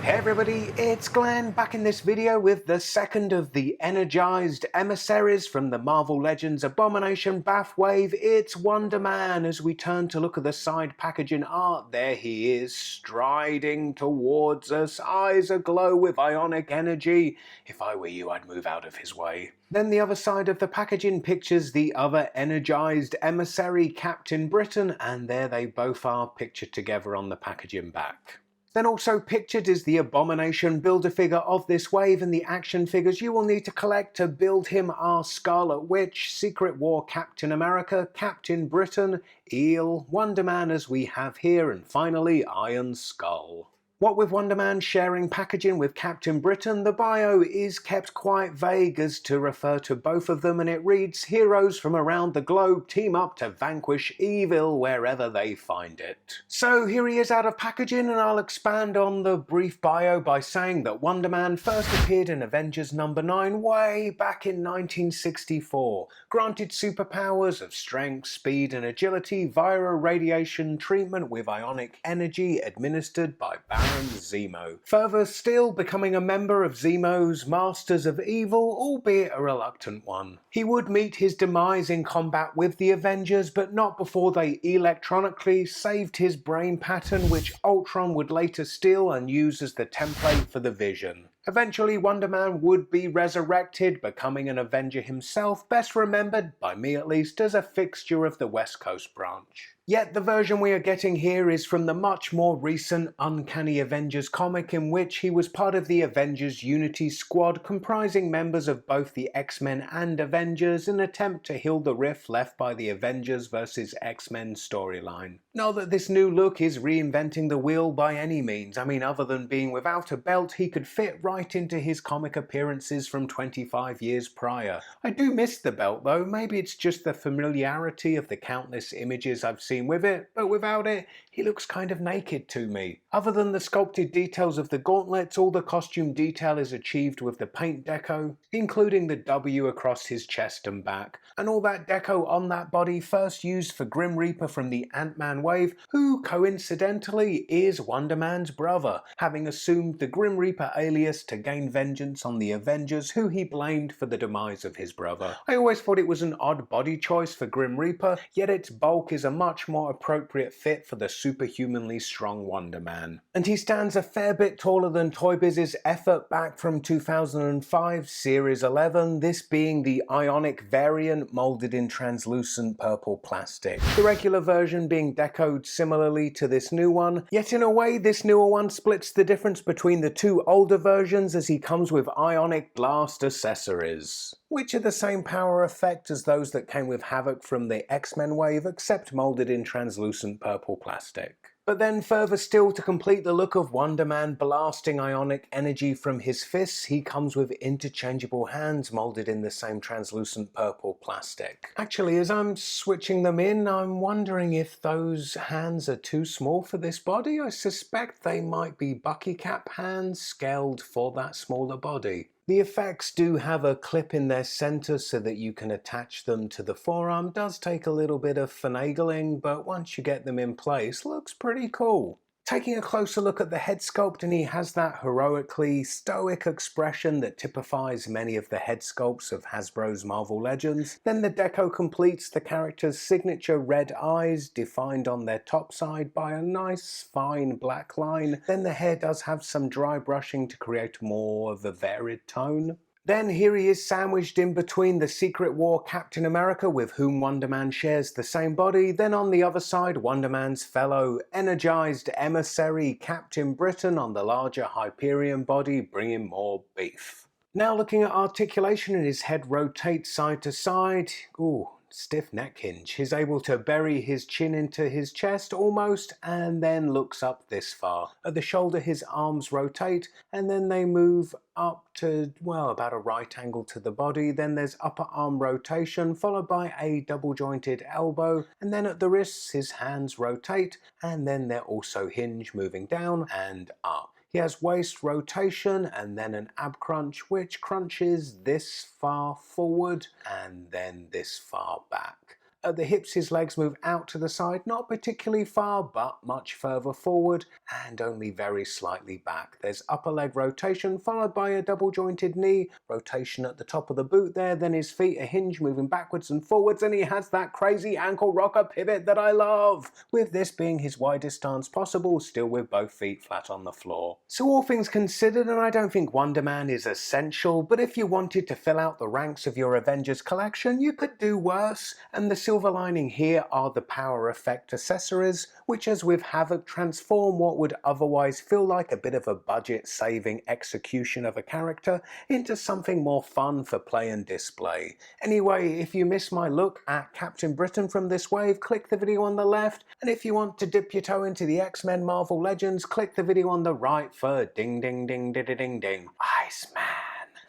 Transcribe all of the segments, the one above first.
Hey everybody, it's Glenn back in this video with the second of the energized emissaries from the Marvel Legends Abomination BAF wave. It's Wonder Man. As we turn to look at the side packaging art, there he is, striding towards us, eyes aglow with ionic energy. If I were you, I'd move out of his way. Then the other side of the packaging pictures the other energized emissary, Captain Britain, and there they both are pictured together on the packaging back. Then also pictured is the Abomination Build-A-Figure of this wave, and the action figures you will need to collect to build him are Scarlet Witch, Secret War Captain America, Captain Britain, Eel, Wonder Man as we have here, and finally Iron Skull. What with Wonder Man sharing packaging with Captain Britain, the bio is kept quite vague as to refer to both of them, and it reads, "Heroes from around the globe team up to vanquish evil wherever they find it." So here he is out of packaging, and I'll expand on the brief bio by saying that Wonder Man first appeared in Avengers #9 way back in 1964, granted superpowers of strength, speed and agility via a radiation treatment with ionic energy administered by Zemo. Further still, becoming a member of Zemo's Masters of Evil, albeit a reluctant one. He would meet his demise in combat with the Avengers, but not before they electronically saved his brain pattern, which Ultron would later steal and use as the template for the Vision. Eventually, Wonder Man would be resurrected, becoming an Avenger himself, best remembered, by me at least, as a fixture of the West Coast branch. Yet the version we are getting here is from the much more recent Uncanny Avengers comic, in which he was part of the Avengers Unity Squad, comprising members of both the X-Men and Avengers, in an attempt to heal the rift left by the Avengers vs X-Men storyline. Not that this new look is reinventing the wheel by any means. I mean, other than being without a belt, he could fit right into his comic appearances from 25 years prior. I do miss the belt though. Maybe it's just the familiarity of the countless images I've seen with it, but without it, he looks kind of naked to me. Other than the sculpted details of the gauntlets, all the costume detail is achieved with the paint deco, including the W across his chest and back. And all that deco on that body first used for Grim Reaper from the Ant-Man wave, who coincidentally is Wonder Man's brother, having assumed the Grim Reaper alias to gain vengeance on the Avengers, who he blamed for the demise of his brother. I always thought it was an odd body choice for Grim Reaper, yet its bulk is a much more appropriate fit for the superhumanly strong Wonder Man. And he stands a fair bit taller than Toy Biz's effort back from 2005 Series 11, this being the Ionic variant moulded in translucent purple plastic. The regular version being decoed similarly to this new one, yet in a way this newer one splits the difference between the two older versions, as he comes with ionic blast accessories, which are the same power effect as those that came with Havoc from the X-Men wave, except moulded in translucent purple plastic. But then further still, to complete the look of Wonder Man blasting ionic energy from his fists, he comes with interchangeable hands moulded in the same translucent purple plastic. Actually, as I'm switching them in, I'm wondering if those hands are too small for this body. I suspect they might be Bucky Cap hands scaled for that smaller body. The effects do have a clip in their center so that you can attach them to the forearm. Does take a little bit of finagling, but once you get them in place, looks pretty cool. Taking a closer look at the head sculpt, and he has that heroically stoic expression that typifies many of the head sculpts of Hasbro's Marvel Legends. Then the deco completes the character's signature red eyes, defined on their top side by a nice fine black line. Then the hair does have some dry brushing to create more of a varied tone. Then here he is sandwiched in between the Secret War Captain America, with whom Wonder Man shares the same body. Then on the other side, Wonder Man's fellow energized emissary, Captain Britain, on the larger Hyperion body, bringing more beef. Now looking at articulation, and his head rotates side to side. Ooh. Stiff neck hinge. He's able to bury his chin into his chest almost, and then looks up this far. At the shoulder his arms rotate, and then they move up to, well, about a right angle to the body. Then there's upper arm rotation, followed by a double jointed elbow, and then at the wrists his hands rotate, and then they're also hinge, moving down and up. He has waist rotation and then an ab crunch, which crunches this far forward and then this far back. At the hips his legs move out to the side, not particularly far but much further forward and only very slightly back. There's upper leg rotation followed by a double jointed knee, rotation at the top of the boot there, then his feet a hinge moving backwards and forwards, and he has that crazy ankle rocker pivot that I love, with this being his widest stance possible, still with both feet flat on the floor. So all things considered, and I don't think Wonder Man is essential, but if you wanted to fill out the ranks of your Avengers collection, you could do worse, and the silver lining here are the power effect accessories, which as with Havoc transform what would otherwise feel like a bit of a budget-saving execution of a character into something more fun for play and display. Anyway, if you miss my look at Captain Britain from this wave, click the video on the left, and if you want to dip your toe into the X-Men Marvel Legends, click the video on the right for ding ding ding ding ding ding. Iceman.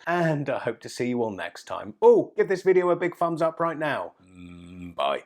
And I hope to see you all next time. Oh, give this video a big thumbs up right now. Bye.